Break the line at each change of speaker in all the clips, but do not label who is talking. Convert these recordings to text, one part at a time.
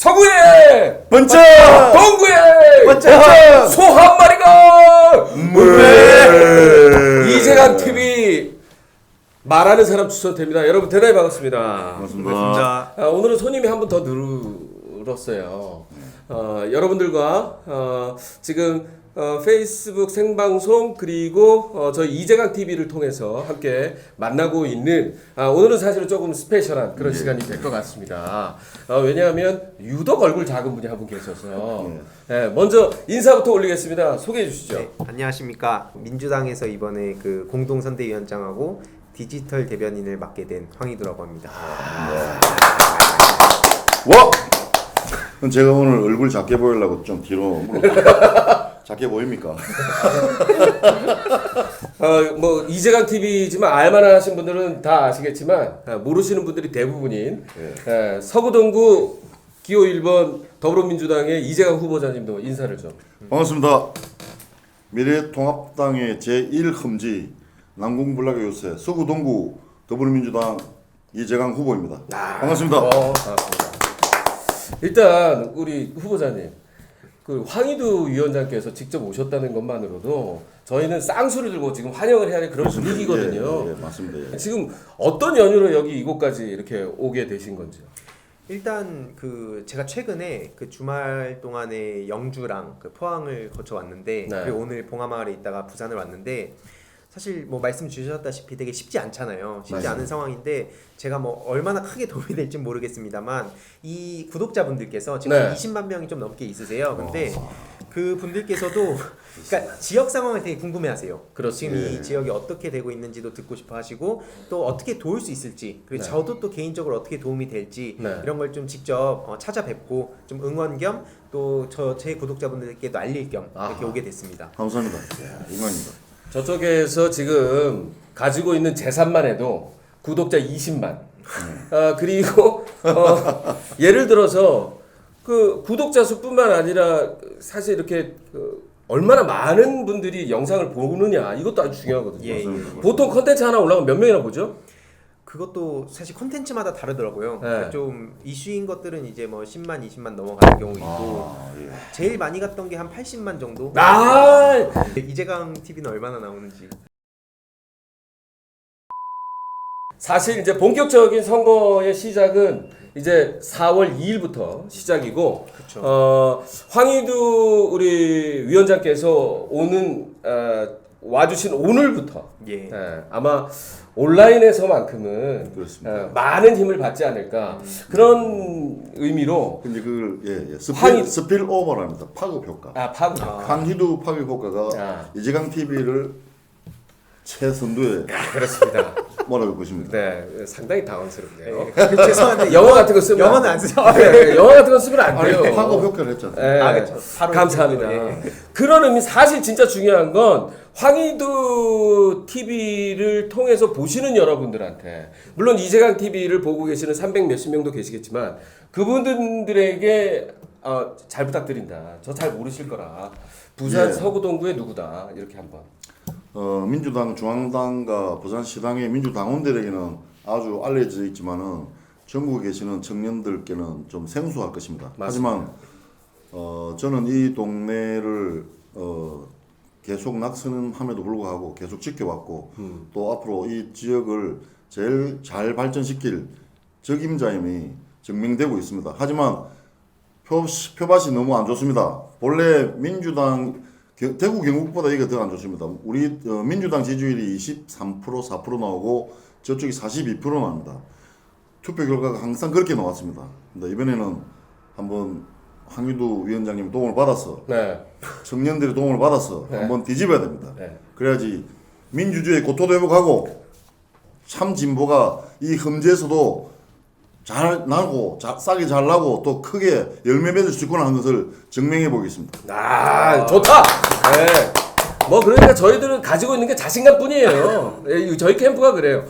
서구의
번쩍!
동구의
번쩍!
소 한 마리가
네.
이재강 TV 말하는 사람 추천됩니다. 여러분 대단히 반갑습니다.
반갑습니다.
오늘은 손님이 한 분 더 늘었어요. 여러분들과 지금 페이스북 생방송 그리고 저희 이재강 TV를 통해서 함께 만나고 있는 오늘은 사실은 조금 스페셜한 그런 시간이 될 것 같습니다. 왜냐하면 유독 얼굴 작은 분이 한 분 계셔서 먼저 인사부터 올리겠습니다. 소개해 주시죠.
네, 안녕하십니까. 민주당에서 이번에 그 공동선대위원장하고 디지털 대변인을 맡게 된 황희두라고 합니다.
와! 그럼 제가 오늘 얼굴 작게 보이려고 좀 뒤로 작게 보입니까?
뭐 이재강 TV지만 알만하신 분들은 다 아시겠지만 모르시는 분들이 대부분인 서구동구 기호 1번 더불어민주당의 이재강 후보자님도 인사를 좀.
반갑습니다. 미래통합당의 제1흠지 남궁불락의 요새 서구동구 더불어민주당 이재강 후보입니다. 반갑습니다.
반갑습니다. 일단 우리 후보자님 그 황희두 위원장께서 직접 오셨다는 것만으로도 저희는 쌍수를 들고 지금 환영을 해야 할 그런 분위기거든요.
예, 맞습니다. 예.
지금 어떤 연유로 여기 이곳까지 이렇게 오게 되신 건지요?
일단 그 제가 최근에 그 주말 동안에 영주랑 그 포항을 거쳐 왔는데
네.
그리고 오늘 봉하마을에 있다가 부산을 왔는데 사실 뭐 말씀 주셨다시피 되게 쉽지 않잖아요. 쉽지
맞습니다.
않은 상황인데 제가 뭐 얼마나 크게 도움이 될지 모르겠습니다만 이 구독자분들께서 지금
네.
20만 명이 좀 넘게 있으세요. 근데 그 분들께서도 그러니까 지역 상황을 되게 궁금해하세요.
그렇습니다.
지금 이 지역이 어떻게 되고 있는지도 듣고 싶어 하시고 또 어떻게 도울 수 있을지 그리고
네.
저도 또 개인적으로 어떻게 도움이 될지
네.
이런 걸 좀 직접 찾아뵙고 좀 응원 겸 또 제 구독자분들께도 알릴 겸 이렇게 오게 됐습니다.
감사합니다. 영광입니다.
저쪽에서 지금 가지고 있는 재산만 해도 구독자 20만. 그리고 예를 들어서 그 구독자 수뿐만 아니라 사실 이렇게 얼마나 많은 분들이 영상을 보느냐 이것도 아주 중요하거든요.
예, 예.
보통 컨텐츠 하나 올라가면 몇 명이나 보죠?
그것도 사실 콘텐츠마다 다르더라고요.
네.
그러니까 좀 이슈인 것들은 이제 뭐 10만, 20만 넘어가는 경우 있고
예.
제일 많이 갔던 게 한 80만 정도. 이재강 TV는 얼마나 나오는지.
사실 이제 본격적인 선거의 시작은 이제 4월 2일부터 시작이고, 황희두 우리 위원장께서 와주신 오늘부터
예.
아마 온라인에서만큼은
그렇습니다.
많은 힘을 받지 않을까 그런 의미로
근데 그걸
황희-
스필 오버랍니다. 파급 효과. 황희두 파급 효과가 이재강 TV를 최선두에
그렇습니다.
뭐라고 보십니까?
네, 상당히 당황스럽네요.
죄송한데
영어 같은 거 쓰면
영어는 안 쓰죠.
네, 영어 같은 거 쓰면 안 돼요.
파급 효과를 했잖아요.
네,
그렇죠. 바로
감사합니다.
예.
그런 의미 사실 진짜 중요한 건 황희두 TV를 통해서 보시는 여러분들한테 물론 이재강 TV를 보고 계시는 300 몇십 명도 계시겠지만 그분들에게 잘 부탁드린다. 저 잘 모르실 거라. 부산
예.
서구동구의 누구다. 이렇게 한번.
민주당 중앙당과 부산시당의 민주당원들에게는 아주 알려져 있지만은 전국에 계시는 청년들께는 좀 생소할 것입니다.
맞습니다.
하지만 저는 이 동네를 계속 낙선함에도 불구하고 계속 지켜왔고 또 앞으로 이 지역을 제일 잘 발전시킬 적임자임이 증명되고 있습니다. 하지만 표밭이 너무 안 좋습니다. 본래 민주당 대구 경북보다 이게 더 안 좋습니다. 우리 민주당 지지율이 23% 4% 나오고 저쪽이 42% 나옵니다. 투표 결과가 항상 그렇게 나왔습니다. 근데 이번에는 한번 황희두 위원장님 도움을 받아서
네.
청년들의 도움을 받아서 한번 뒤집어야 됩니다.
네.
그래야지 민주주의 고토도 회복하고 참 진보가 이 험지에서도 잘 나고 싹이 잘 나고 또 크게 열매 맺을 수 있구나 하는 것을 증명해 보겠습니다.
좋다. 네. 뭐 그러니까 저희들은 가지고 있는 게 자신감뿐이에요. 저희 캠프가 그래요.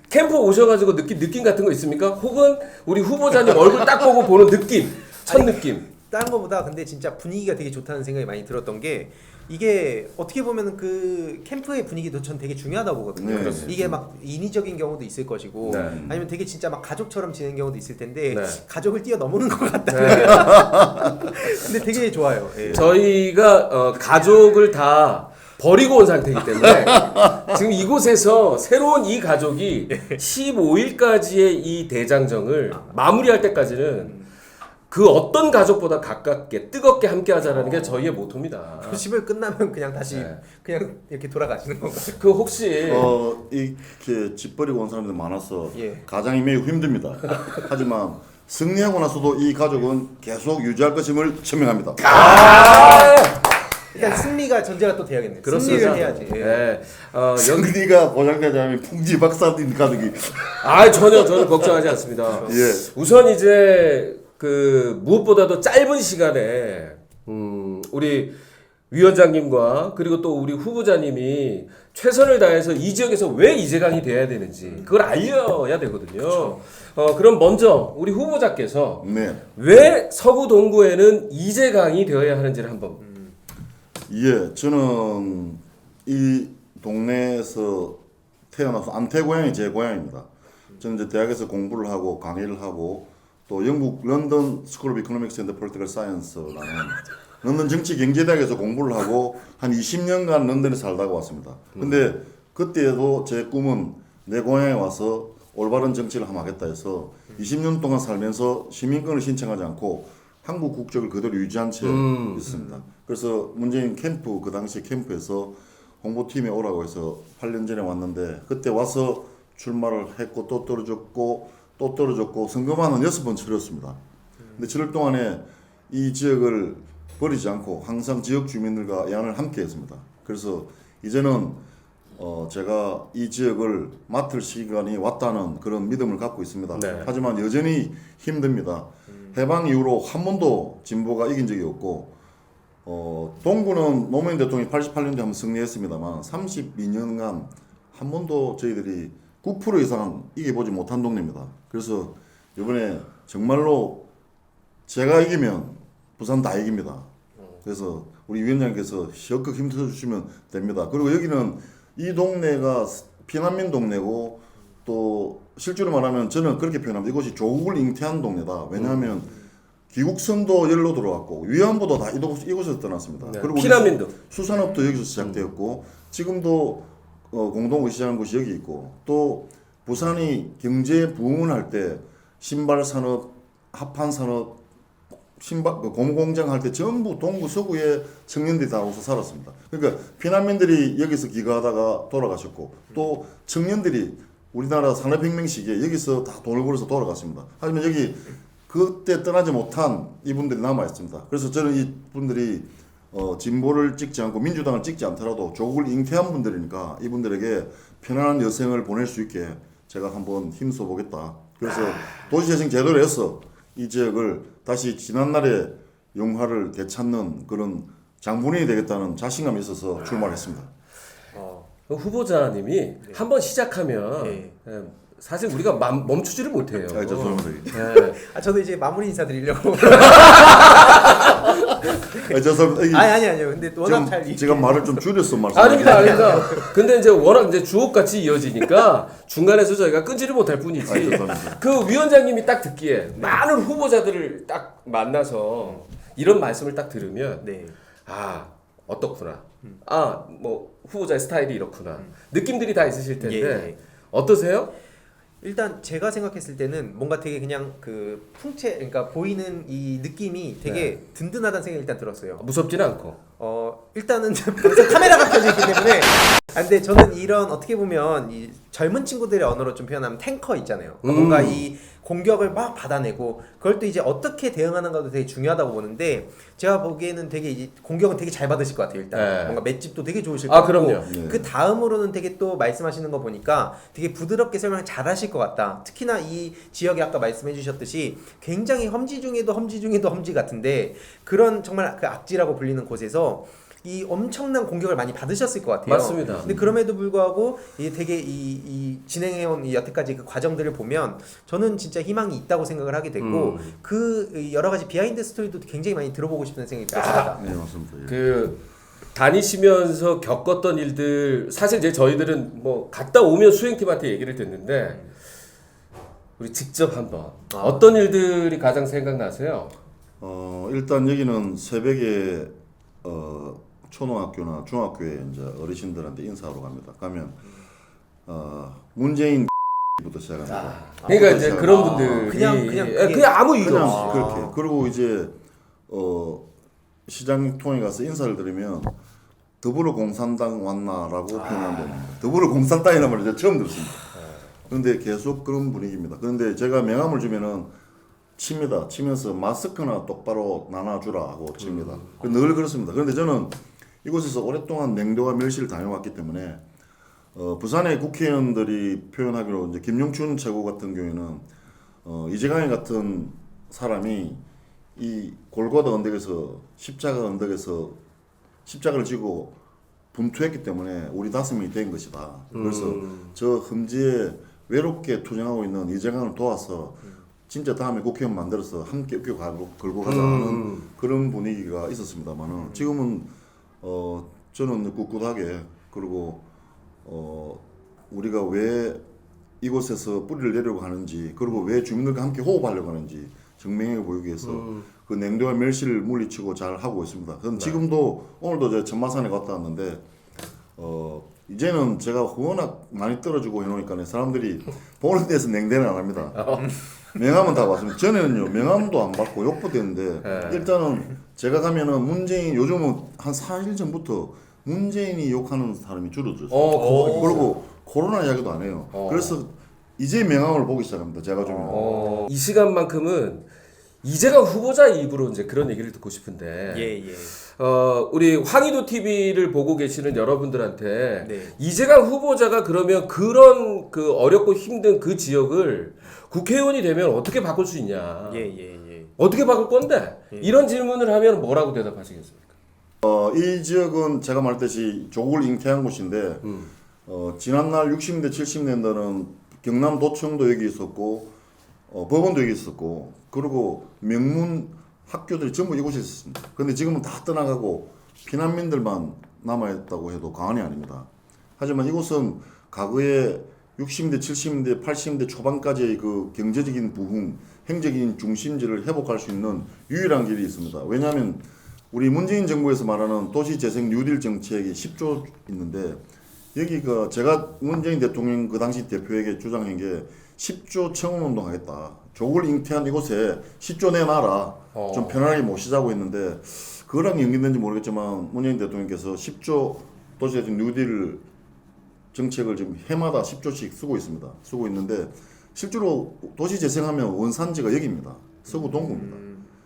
캠프 오셔가지고 느낌 같은 거 있습니까? 혹은 우리 후보자님 얼굴 딱 보고 보는 느낌, 첫 느낌.
다른 거보다 근데 진짜 분위기가 되게 좋다는 생각이 많이 들었던 게 이게 어떻게 보면 그 캠프의 분위기도 전 되게 중요하다고 보거든요.
네, 그렇습니다.
이게 막 인위적인 경우도 있을 것이고
네.
아니면 되게 진짜 막 가족처럼 지내는 경우도 있을 텐데
네.
가족을 뛰어넘는 것 같다. 근데 되게 좋아요. 예.
저희가 가족을 다 버리고 온 상태이기 때문에 지금 이곳에서 새로운 이 가족이 15일까지의 이 대장정을 마무리할 때까지는 그 어떤 가족보다 가깝게 뜨겁게 함께하자라는 게 저희의 모토입니다.
90일 끝나면 그냥 다시
네.
그냥 이렇게 돌아가시는 건가요?
그 혹시
이렇게 집 버리고 온 사람들 많아서
예.
가장이 매우 힘듭니다. 하지만 승리하고 나서도 이 가족은 계속 유지할 것임을 천명합니다.
일단 승리가 전제가 또 돼야겠네요.
그렇습니다.
승리를 해야지. 예.
네.
승리가 보장되자면 풍지박산인 가족이
전혀 걱정하지 않습니다.
예.
우선 이제 그 무엇보다도 짧은 시간에 우리 위원장님과 그리고 또 우리 후보자님이 최선을 다해서 이 지역에서 왜 이재강이 돼야 되는지 그걸 알려야 되거든요. 그럼 먼저 우리 후보자께서
네.
왜 서구 동구에는 이재강이 되어야 하는지를 한번.
예, 저는 이 동네에서 태어나서 안태 고향이 제 고향입니다. 저는 이제 대학에서 공부를 하고 강의를 하고 또 영국 런던 스쿨 오브 이코노믹스 앤드 폴리티컬 사이언스라는 런던 정치 경제대학에서 공부를 하고 한 20년간 런던에 살다가 왔습니다. 근데 그때도 제 꿈은 내 고향에 와서 올바른 정치를 하면 하겠다 해서 20년 동안 살면서 시민권을 신청하지 않고 한국 국적을 그대로 유지한 채 있습니다. 그래서 문재인 캠프 그 당시 캠프에서 홍보팀에 오라고 해서 8년 전에 왔는데 그때 와서 출마를 했고 또 떨어졌고 선거만 한 6번 치렀습니다. 근데 치를 동안에 이 지역을 버리지 않고 항상 지역 주민들과 야원을 함께 했습니다. 그래서 이제는 제가 이 지역을 맡을 시간이 왔다는 그런 믿음을 갖고 있습니다.
네.
하지만 여전히 힘듭니다. 해방 이후로 한 번도 진보가 이긴 적이 없고 동구는 노무현 대통령이 88년도에 한번 승리했습니다만 32년간 한 번도 저희들이 9% 이상 이겨보지 못한 동네입니다. 그래서 이번에 정말로 제가 이기면 부산 다 이깁니다. 그래서 우리 위원장께서 적극 힘써 주시면 됩니다. 그리고 여기는 이 동네가 피난민 동네고 또 실제로 말하면 저는 그렇게 표현합니다. 이곳이 조국을 잉태한 동네다. 왜냐하면 귀국선도 열로 들어왔고 위안부도 다 이곳에서 떠났습니다.
네,
그리고
피난민도
수산업도 여기서 시작되었고 지금도 공동으로 시작한 곳이 여기 있고 또 부산이 경제 부흥을 할 때 신발 산업, 합판 산업, 고무공장 할 때 전부 동구 서구에 청년들이 다 와서 살았습니다. 그러니까 피난민들이 여기서 귀가하다가 돌아가셨고 또 청년들이 우리나라 산업혁명 시기에 여기서 다 돈을 벌어서 돌아갔습니다. 하지만 여기 그때 떠나지 못한 이분들이 남아 있습니다. 그래서 저는 이분들이 진보를 찍지 않고 민주당을 찍지 않더라도 조국을 잉태한 분들이니까 이분들에게 편안한 여생을 보낼 수 있게 제가 한번 힘써 보겠다. 그래서 도시재생 제도를 해서 이 지역을 다시 지난날의 영화를 되찾는 그런 장본인이 되겠다는 자신감이 있어서 출마했습니다.
후보자님이 한번 시작하면
예.
사실 우리가 멈추지를 못해요.
죄송합니다.
네.
저도 이제 마무리 인사드리려고.
죄송합니다.
아니요. 근데 워낙 잘
제가 말을 좀 줄여서 말씀드립니다.
아닙니다. 근데 이제 워낙 이제 주옥같이 이어지니까 중간에서 저희가 끊지를 못할 뿐이지.
죄송합니다.
그 위원장님이 딱 듣기에 많은 후보자들을 딱 만나서 이런 말씀을 딱 들으면
네.
어떻구나. 뭐 후보자의 스타일이 이렇구나. 느낌들이 다 있으실 텐데
예.
어떠세요?
일단 제가 생각했을 때는 뭔가 되게 그냥 그 그러니까 보이는 이 느낌이 되게 든든하다는 생각이 일단 들었어요.
무섭지는 않고.
일단은 벌써 카메라가 켜져 있기 때문에. 근데 저는 이런 어떻게 보면 이 젊은 친구들의 언어로 좀 표현하면 탱커 있잖아요. 뭔가 이 공격을 막 받아내고 그걸 또 이제 어떻게 대응하는가도 되게 중요하다고 보는데 제가 보기에는 되게 이제 공격은 되게 잘 받으실 것 같아요. 일단
네.
뭔가 맷집도 되게 좋으실 것 같고
그럼요.
네.
그 다음으로는 되게 또 말씀하시는 거 보니까 되게 부드럽게 설명을 잘하실 것 같다. 특히나 이 지역이 아까 말씀해주셨듯이 굉장히 험지 중에도 험지 같은데 그런 정말 그 악지라고 불리는 곳에서 이 엄청난 공격을 많이 받으셨을 것 같아요.
맞습니다.
근데 그럼에도 불구하고 이 되게 이 진행해온 이 여태까지 그 과정들을 보면 저는 진짜 희망이 있다고 생각을 하게 됐고 그 여러 가지 비하인드 스토리도 굉장히 많이 들어보고 싶다는 생각이 들었습니다.
네, 맞습니다. 예.
그 다니시면서 겪었던 일들 사실 이제 저희들은 뭐 갔다 오면 수행팀한테 얘기를 듣는데 우리 직접 한번 어떤 일들이 가장 생각나세요?
일단 여기는 새벽에 초등학교나 중학교에 이제 어르신들한테 인사하러 갑니다. 가면 문재인 부터 시작합니다.
그러니까 이제 그런 분들이 그냥 아무 이유
그냥
없이
그렇게. 그리고 이제 시장 통에 가서 인사를 드리면 더불어공산당 왔나라고 표현하면 됩니다. 더불어공산당이라는 말을 제가 처음 들었습니다. 그런데 계속 그런 분위기입니다. 그런데 제가 명함을 주면은 칩니다. 치면서 마스크나 똑바로 나눠주라 하고 칩니다. 늘 그렇습니다. 그런데 저는 이곳에서 오랫동안 냉도와 멸시를 당해왔기 때문에 부산의 국회의원들이 표현하기로 이제 김용춘 최고 같은 경우에는 이재강이 같은 사람이 이 골고다 언덕에서 십자가 언덕에서 십자가를 지고 분투했기 때문에 우리 다스미 된 것이다. 그래서 저 험지에 외롭게 투쟁하고 있는 이재강을 도와서 진짜 다음에 국회의원 만들어서 함께 걸고 가자 하는 그런 분위기가 있었습니다만은 지금은 저는 꿋꿋하게 그리고 우리가 왜 이곳에서 뿌리를 내려고 하는지 그리고 왜 주민들과 함께 호흡하려고 하는지 증명해 보이기 위해서 그 냉도와 멸시를 물리치고 잘 하고 있습니다. 저는 지금도 오늘도 제가 천마산에 갔다 왔는데 이제는 제가 워낙 많이 떨어지고 해놓으니까 사람들이 보는 데서 냉대는 안 합니다. 명함은 다 받습니다. 전에는요 명함도 안 받고 욕부터 했는데 일단은 제가 가면은 문재인 요즘은 한 4일 전부터 문재인이 욕하는 사람이 줄어들었어요. 그리고 코로나 이야기도 안 해요. 그래서 이제 명함을 보기 시작합니다. 제가 주면.
이 시간만큼은 이재강 후보자 입으로 이제 그런 얘기를 듣고 싶은데
예.
우리 황희도 TV를 보고 계시는 여러분들한테
네.
이재강 후보자가 그러면 그런 그 어렵고 힘든 그 지역을 국회의원이 되면 어떻게 바꿀 수 있냐?
예.
어떻게 바꿀 건데? 이런 질문을 하면 뭐라고 대답하시겠습니까?
이 지역은 제가 말했듯이 조국을 잉태한 곳인데 지난날 60년대 70년대는 경남도청도 여기 있었고 법원도 여기 있었고 그리고 명문 학교들이 전부 이곳에 있었습니다. 그런데 지금은 다 떠나가고 피난민들만 남아있다고 해도 과언이 아닙니다. 하지만 이곳은 과거에 60년대, 70년대, 80년대 초반까지의 그 경제적인 부흥, 행정적인 중심지를 회복할 수 있는 유일한 길이 있습니다. 왜냐하면 우리 문재인 정부에서 말하는 도시재생 뉴딜 정책이 10조 있는데 여기가 제가 문재인 대통령 그 당시 대표에게 주장한 게 10조 청원운동 하겠다. 조국을 잉태한 이곳에 10조 내놔라. 좀 편안하게 모시자고 했는데 그거랑 연결된지 모르겠지만 문재인 대통령께서 10조 도시재생 뉴딜 정책을 지금 해마다 10조씩 쓰고 있습니다. 쓰고 있는데 실제로 도시재생하면 원산지가 여기입니다. 서구 동구입니다.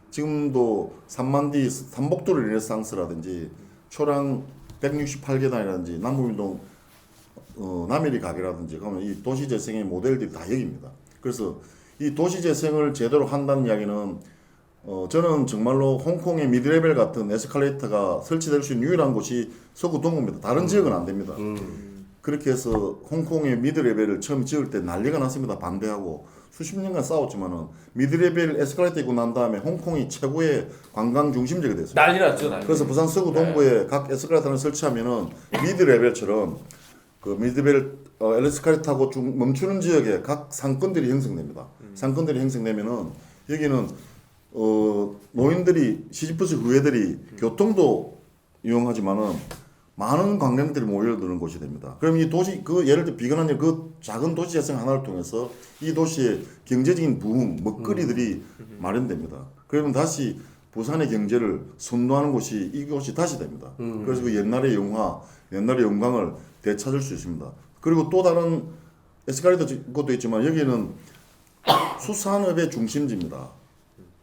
지금도 삼만디 삼복도를 리네상스라든지 초량 168계단이라든지 남북운동 남일이 가게라든지 그러면 이 도시재생의 모델들이 다 여기입니다. 그래서 이 도시재생을 제대로 한다는 이야기는 저는 정말로 홍콩의 미드레벨 같은 에스컬레이터가 설치될 수 있는 유일한 곳이 서구 동구입니다. 다른 지역은 안 됩니다. 그렇게 해서 홍콩의 미드레벨을 처음 지을 때 난리가 났습니다. 반대하고 수십 년간 싸웠지만은 미드레벨 에스컬레이터 있고 난 다음에 홍콩이 최고의 관광 중심지가 됐습니다.
난리 났죠, 난리.
그래서 부산 서구 동구에 각 에스컬레이터를 설치하면은 미드레벨처럼 그 미드레벨 에스컬레이터 타고 쭉 멈추는 지역에 각 상권들이 형성됩니다. 상권들이 형성되면은 여기는 노인들이 시집버스 후예들이 교통도 이용하지만은 많은 관광객들이 모여드는 곳이 됩니다. 그럼 이 도시 예를 들어 비근한 그 작은 도시 재생 하나를 통해서 이 도시의 경제적인 부흥 먹거리들이 마련됩니다. 그러면 다시 부산의 경제를 선도하는 곳이 이곳이 다시 됩니다. 그래서 그 옛날의 영화, 옛날의 영광을 되찾을 수 있습니다. 그리고 또 다른 에스컬레이터 것도 있지만 여기는 수산업의 중심지입니다.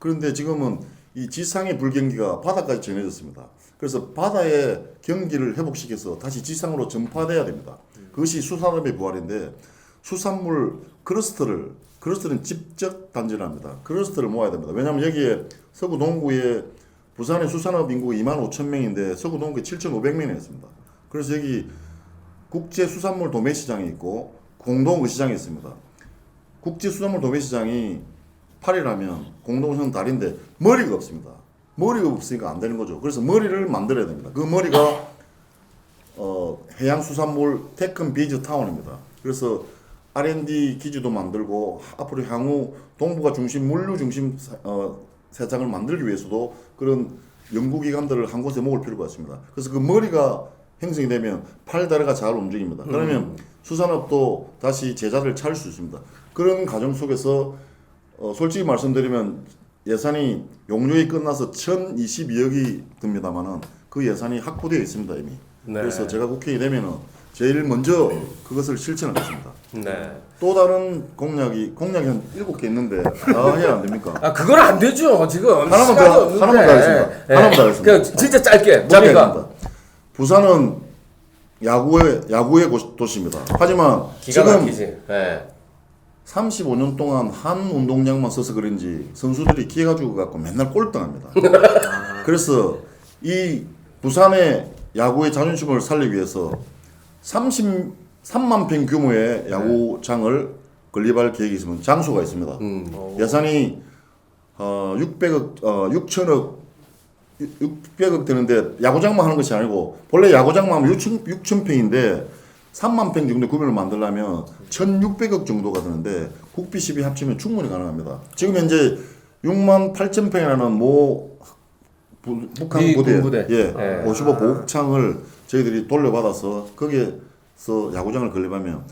그런데 지금은 이 지상의 불경기가 바다까지 전해졌습니다. 그래서 바다의 경기를 회복시켜서 다시 지상으로 전파돼야 됩니다. 그것이 수산업의 부활인데 수산물 클러스터는 직접 단지를 합니다. 클러스터를 모아야 됩니다. 왜냐하면 여기에 서구 동구에 부산의 수산업 인구가 25,000명인데 서구 동구에 7,500명이 있습니다. 그래서 여기 국제 수산물 도매 시장이 있고 공동 시장이 있습니다. 국제 수산물 도매 시장이 8이라면 공동 시장은 달인데 머리가 없습니다. 머리가 없으니까 안 되는 거죠. 그래서 머리를 만들어야 됩니다. 그 머리가 해양수산물 테큰 비즈 타운입니다. 그래서 R&D 기지도 만들고 앞으로 향후 동부가 중심 물류 중심 세상을 만들기 위해서도 그런 연구기관들을 한 곳에 모을 필요가 있습니다. 그래서 그 머리가 형성이 되면 팔다리가 잘 움직입니다. 그러면 수산업도 다시 제자리를 찾을 수 있습니다. 그런 과정 속에서 솔직히 말씀드리면 예산이 용역이 끝나서 1,022억이 듭니다만은 그 예산이 확보되어 있습니다 이미.
네.
그래서 제가 국회에 되면은 제일 먼저 그것을 실천하겠습니다.
네.
또 다른 공약이 한 7개 있는데 다 해야 안 됩니까?
아 그건 안 되죠 지금.
하나만
시간이
더
없는데.
하겠습니다.
네.
하나만 더 하겠습니다.
그냥 진짜 짧게.
짧게
뭡니까?
합니다. 부산은 야구의 도시입니다. 하지만
기가
지금
막히지. 네.
35년 동안 한 운동장만 써서 그런지 선수들이 기회가 죽어갖고 맨날 꼴등합니다. 그래서 이 부산의 야구의 자존심을 살리기 위해서 33만 평 규모의 야구장을 건립할 계획이 있으면 장소가 있습니다. 예산이 600억 되는데 야구장만 하는 것이 아니고 원래 야구장만 하면 6천 평인데 3만 평 정도 구매를 만들려면 1,600억 정도가 드는데 국비 12 합치면 충분히 가능합니다. 지금 현재 6만 8천 평이라는 북한 부대, 예, 55 보급창을 저희들이 돌려받아서 거기에서 야구장을 건립하면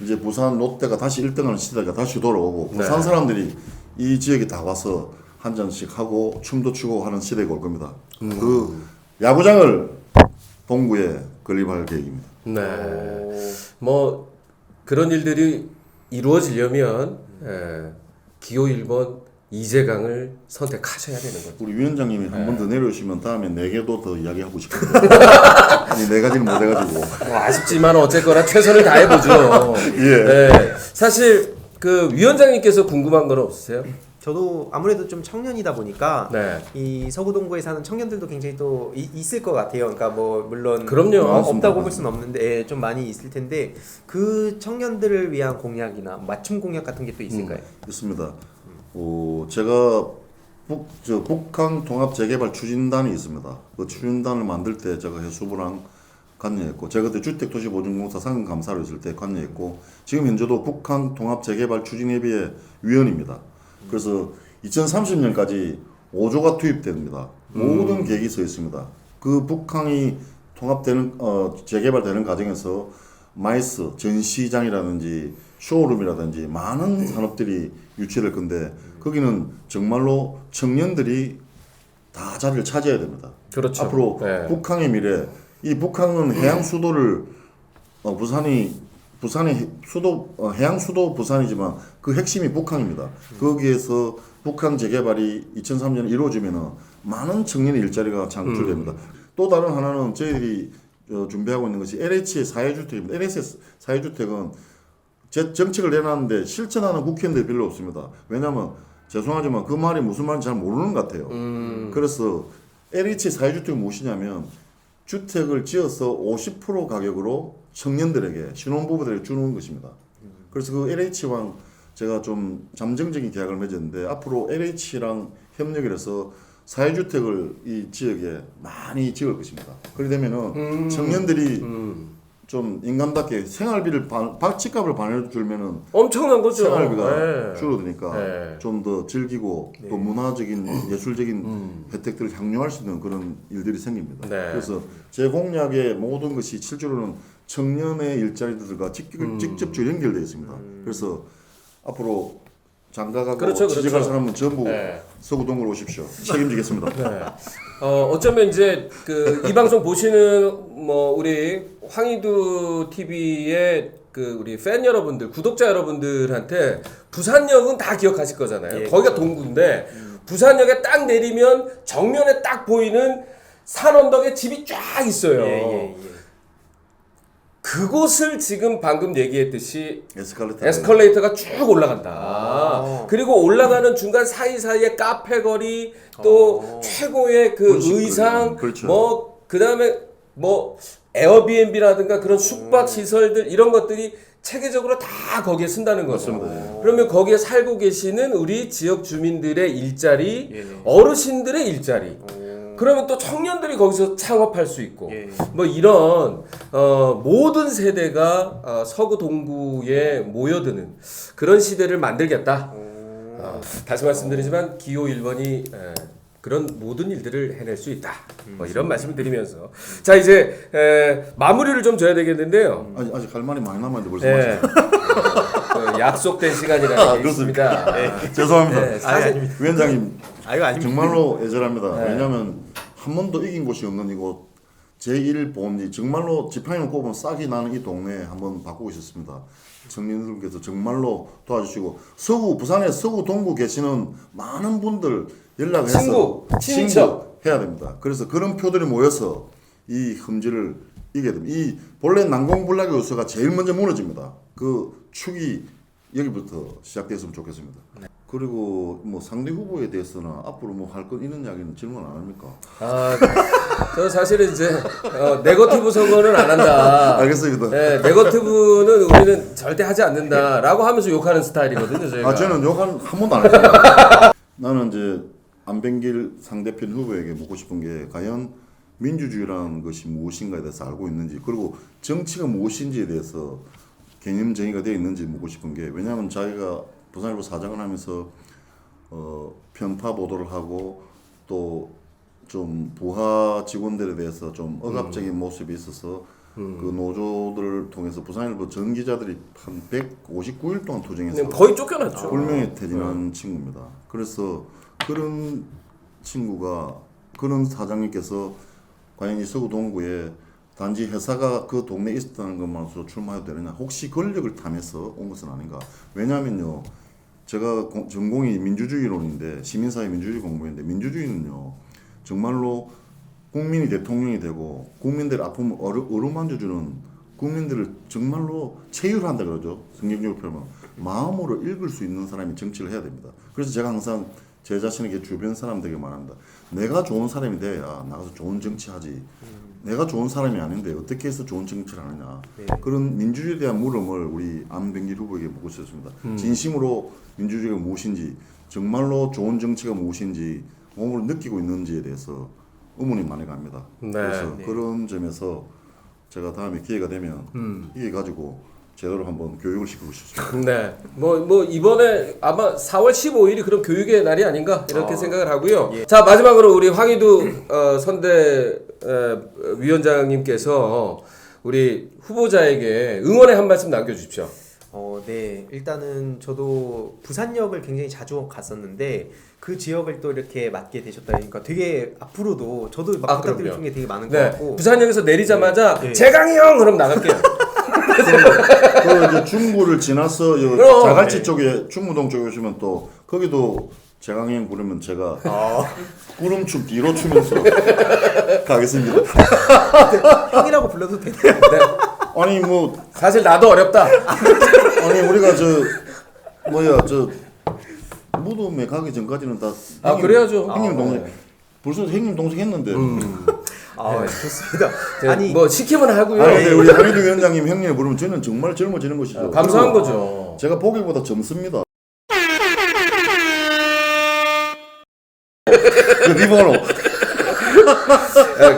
이제 부산 롯데가 다시 1등하는 시대가 다시 돌아오고 부산 사람들이 이 지역에 다 와서 한 잔씩 하고 춤도 추고 하는 시대가 올 겁니다. 그 야구장을 동구에 건립할 계획입니다.
네. 뭐 그런 일들이 이루어지려면 기호 1번 이재강을 선택하셔야 되는 거죠.
우리 위원장님이 한 번 더 내려오시면 다음에 4개도 더 이야기하고 싶은데 아니 4가지는 못 해가지고
뭐 아쉽지만 어쨌거나 최선을 다해보죠.
예.
네. 사실 그 위원장님께서 궁금한 건 없으세요?
저도 아무래도 좀 청년이다 보니까
네.
이 서구동구에 사는 청년들도 굉장히 또 있을 것 같아요. 그러니까 뭐 물론
그럼요.
없다고 볼 수는 없는데 좀 많이 있을 텐데 그 청년들을 위한 공약이나 맞춤 공약 같은 게 또 있을까요?
있습니다. 제가 북한 통합 재개발 추진단이 있습니다. 그 추진단을 만들 때 제가 해수부랑 관여했고 제가 그때 주택도시보증공사 상임 감사로 있을 때 관여했고 지금 현재도 북한 통합 재개발 추진협의회 위원입니다. 그래서 2030년까지 5조가 투입됩니다. 모든 계획이 서 있습니다. 그 북한이 통합되는 재개발되는 과정에서 마이스 전시장이라든지 쇼룸이라든지 많은 산업들이 유치될 건데 거기는 정말로 청년들이 다 자리를 차지해야 됩니다.
그렇죠.
앞으로 북한의 미래, 이 북한은 해양 수도를 부산이 수도 해양 수도 부산이지만 그 핵심이 북한입니다. 거기에서 북한 재개발이 2003년에 이루어지면은 많은 청년의 일자리가 창출됩니다. 또 다른 하나는 저희들이 준비하고 있는 것이 LH의 사회주택입니다. LH의 사회주택은 제 정책을 내놨는데 실천하는 국회의원들이 별로 없습니다. 왜냐하면 죄송하지만 그 말이 무슨 말인지 잘 모르는 것 같아요. 그래서 LH 사회주택이 무엇이냐면 주택을 지어서 50% 가격으로 청년들에게 신혼부부들에게 주는 것입니다. 그래서 그 LH랑 제가 좀 잠정적인 계약을 맺었는데 앞으로 LH랑 협력을 해서 사회주택을 이 지역에 많이 지을 것입니다. 그렇게 되면은 청년들이 좀 인간답게 생활비를 집값을 반해주면은
엄청난 거죠.
생활비가 줄어드니까 좀 더 즐기고 또 문화적인 예술적인 혜택들을 향유할 수 있는 그런 일들이 생깁니다. 그래서 제 공약의 모든 것이 실제로는 청년의 일자리들과 직접적으로 연결되어 있습니다. 그래서 앞으로 장가가고 취직할 사람은 전부 서구동구로 오십시오. 책임지겠습니다.
어쩌면 이제 그 이 방송 보시는 뭐 우리 황희두 TV의 그 우리 팬 여러분들, 구독자 여러분들한테 부산역은 다 기억하실 거잖아요. 거기가 동구인데 부산역에 딱 내리면 정면에 딱 보이는 산 언덕에 집이 쫙 있어요. 그곳을 지금 방금 얘기했듯이 에스컬레이터가 쭉 올라간다. 그리고 올라가는 중간 사이사이에 카페 거리 또 최고의 그 의상 뭐 그다음에 뭐 에어비앤비라든가 그런 숙박 시설들 이런 것들이 체계적으로 다 거기에 쓴다는 거죠.
맞습니다.
그러면 거기에 살고 계시는 우리 지역 주민들의 일자리,
예.
어르신들의 일자리. 그러면 또 청년들이 거기서 창업할 수 있고
예.
뭐 이런 모든 세대가 서구 동구에 모여드는 그런 시대를 만들겠다. 다시 말씀드리지만 기호 1번이 그런 모든 일들을 해낼 수 있다. 뭐 이런 말씀을 드리면서 자 이제 마무리를 좀 줘야 되겠는데요.
아직 할 말이 많이 남았는데 벌써
네. 그 약속된 시간이라는 게 있습니다.
죄송합니다.
네, 사실
아닙니다.
위원장님
이거 아닙니다.
정말로 애절합니다.
네.
왜냐하면 한 번도 이긴 곳이 없는 이곳 제1보험리 정말로 지팡이를 꼽으면 싹이 나는 이 동네에 한번 바꾸고 싶습니다. 청년들께서 정말로 도와주시고 서구 부산에 서구 동구 계시는 많은 분들 연락해서
친구, 친척
해야 됩니다. 그래서 그런 표들이 모여서 이 흠지를 이겨야 됩니다. 이 본래 난공불락의 요소가 제일 먼저 무너집니다. 그 축이 여기부터 시작됐으면 좋겠습니다. 그리고 뭐 상대 후보에 대해서는 앞으로 뭐 할 건 있는 이야기는 질문 안 합니까?
저 사실은 이제 네거티브 선거는 안 한다.
알겠습니다.
네, 네거티브는 우리는 절대 하지 않는다라고 하면서 욕하는 스타일이거든요. 저희가.
저는 욕한 번도 안 했습니다. 나는 이제 안병길 상대편 후보에게 묻고 싶은 게 과연 민주주의라는 것이 무엇인가에 대해서 알고 있는지 그리고 정치가 무엇인지에 대해서 개념 정의가 되어 있는지 묻고 싶은 게 왜냐하면 자기가 부산일보 사장을 하면서 편파 보도를 하고 또 좀 부하 직원들에 대해서 좀 억압적인 모습이 있어서 그 노조들을 통해서 부산일보 전 기자들이 한 159일 동안 투쟁해서
거의 쫓겨났죠.
불명예 퇴진한 친구입니다. 그래서 그런 친구가 그런 사장님께서 과연 이 서구 동구에 단지 회사가 그 동네에 있었다는 것만으로서 출마해도 되느냐 혹시 권력을 탐해서 온 것은 아닌가. 왜냐하면요 제가 전공이 민주주의론인데 시민사회 민주주의 공부인데 민주주의는요 정말로 국민이 대통령이 되고 국민들의 아픔을 어루만져주는 국민들을 정말로 체휼한다 그러죠. 성경적으로 표현하면 마음으로 읽을 수 있는 사람이 정치를 해야 됩니다. 그래서 제가 항상 제 자신에게 주변 사람들에게 말합니다. 내가 좋은 사람이 돼야 나가서 좋은 정치하지. 내가 좋은 사람이 아닌데 어떻게 해서 좋은 정치를 하느냐.
네.
그런 민주주의에 대한 물음을 우리 안병길 후보에게 묻고 싶습니다. 진심으로 민주주의가 무엇인지 정말로 좋은 정치가 무엇인지 몸으로 느끼고 있는지에 대해서 의문이 많이 갑니다.
네.
그래서
네.
그런 점에서 제가 다음에 기회가 되면 이게 가지고 제대로 한번 교육을 시키고 싶습니다.
네. 뭐 이번에 아마 4월 15일이 그런 교육의 날이 아닌가 이렇게 생각을 하고요. 자 마지막으로 우리 황희두 선대 위원장님께서 우리 후보자에게 응원의 한 말씀 남겨주십시오.
네. 일단은 저도 부산역을 굉장히 자주 갔었는데 그 지역을 또 이렇게 맡게 되셨다니까 되게 앞으로도 저도 막 부탁드릴
그럼요.
중에 되게 많은 것
네.
같고
부산역에서 내리자마자
네.
재강이 형 그럼 나갈게요.
그 이제 중구를 지나서
그럼.
자갈치
네.
쪽에 중무동 쪽에 오시면 또 거기도 재강행 부르면 제가 구름춤 뒤로 추면서 가겠습니다.
형이라고 불러도 되나요?
네.
아니 뭐
사실 나도 어렵다.
아니 우리가 저 무덤에 가기 전까지는 다
그래야죠.
형님 동생
네.
벌써 형님 동생 했는데.
좋습니다.
아니 뭐 시키면 하고요.
근데 우리 한희두 위원장님 형님 부르면 저는 정말 젊어지는 것이죠.
감사한
그리고
거죠.
제가 보기보다 젊습니다. 그 리본으로.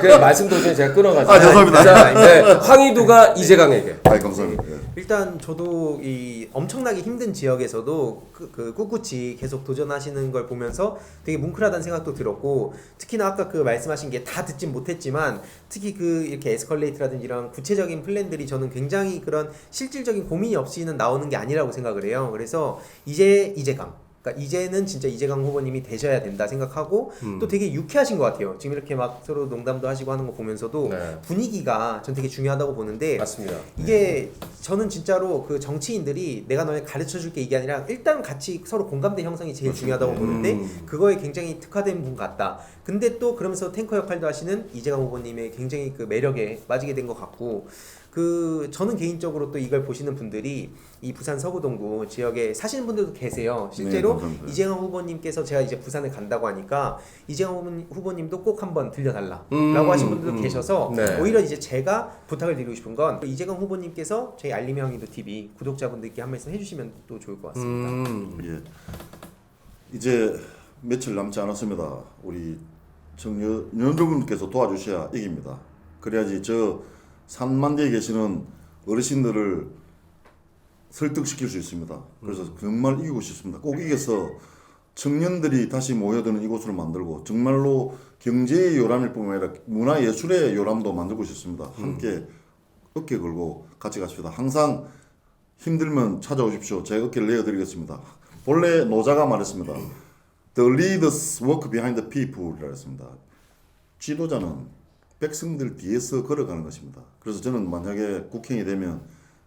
그 말씀 도중에 제가 끊어가지고.
죄송합니다.
자, 네, 황희두가 이재강에게.
감사합니다. 예.
일단 저도 이 엄청나게 힘든 지역에서도 그 꿋꿋이 계속 도전하시는 걸 보면서 되게 뭉클하다는 생각도 들었고 특히나 아까 그 말씀하신 게 다 듣진 못했지만 특히 그 이렇게 에스컬레이트라든지 이런 구체적인 플랜들이 저는 굉장히 그런 실질적인 고민이 없이는 나오는 게 아니라고 생각을 해요. 그래서 이재강 그러니까 이제는 진짜 이재강 후보님이 되셔야 된다 생각하고 또 되게 유쾌하신 것 같아요. 지금 이렇게 막 서로 농담도 하시고 하는 거 보면서도
네.
분위기가 전 되게 중요하다고 보는데
맞습니다.
이게 저는 진짜로 그 정치인들이 내가 너네 가르쳐 줄게 이게 아니라 일단 같이 서로 공감대 형성이 제일 중요하다고 보는데 그거에 굉장히 특화된 분 같다. 근데 또 그러면서 탱커 역할도 하시는 이재강 후보님의 굉장히 그 매력에 빠지게 된 것 같고 저는 개인적으로 또 이걸 보시는 분들이 이 부산 서구동구 지역에 사시는 분들도 계세요. 실제로
감사합니다.
이재강 후보님께서 제가 이제 부산에 간다고 하니까 이재강 후보님도 꼭 한번 들려달라라고 하신 분들도 계셔서
네.
오히려 이제 제가 부탁을 드리고 싶은 건 이재강 후보님께서 저희 알림형이도 TV 구독자분들께 한 말씀 해주시면 또 좋을 것 같습니다.
예. 이제 며칠 남지 않았습니다. 우리 여러분께서 도와주셔야 이깁니다. 그래야지 저 산만대에 계시는 어르신들을 설득시킬 수 있습니다. 그래서 정말 이기고 싶습니다. 꼭 이겨서 청년들이 다시 모여드는 이곳으로 만들고 정말로 경제의 요람일 뿐만 아니라 문화예술의 요람도 만들고 싶습니다. 함께 어깨 걸고 같이 갑시다. 항상 힘들면 찾아오십시오. 제가 어깨를 내어드리겠습니다. 본래 노자가 말했습니다. The leaders work behind the people이라고 했습니다. 지도자는 백성들 뒤에서 걸어가는 것입니다. 그래서 저는 만약에 국회의원이 되면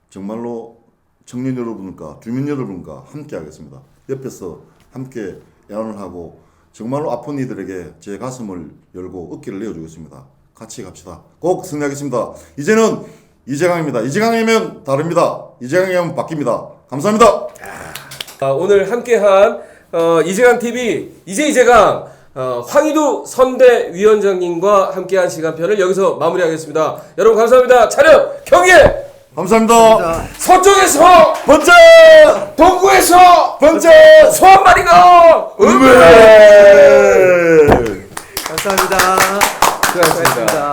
정말로 청년 여러분과 주민 여러분과 함께 하겠습니다. 옆에서 함께 야원을 하고 정말로 아픈 이들에게 제 가슴을 열고 어깨를 내어주겠습니다. 같이 갑시다. 꼭 승리하겠습니다. 이제는 이재강입니다. 이재강이면 다릅니다. 이재강이면 바뀝니다. 감사합니다.
오늘 함께한 이재강 TV 이재강 황희두 선대위원장님과 함께한 시간편을 여기서 마무리하겠습니다. 여러분 감사합니다. 촬영 경례
감사합니다.
서쪽에서
번째!
동구에서
번째!
소환마리가
음배!
감사합니다.
수고하셨습니다.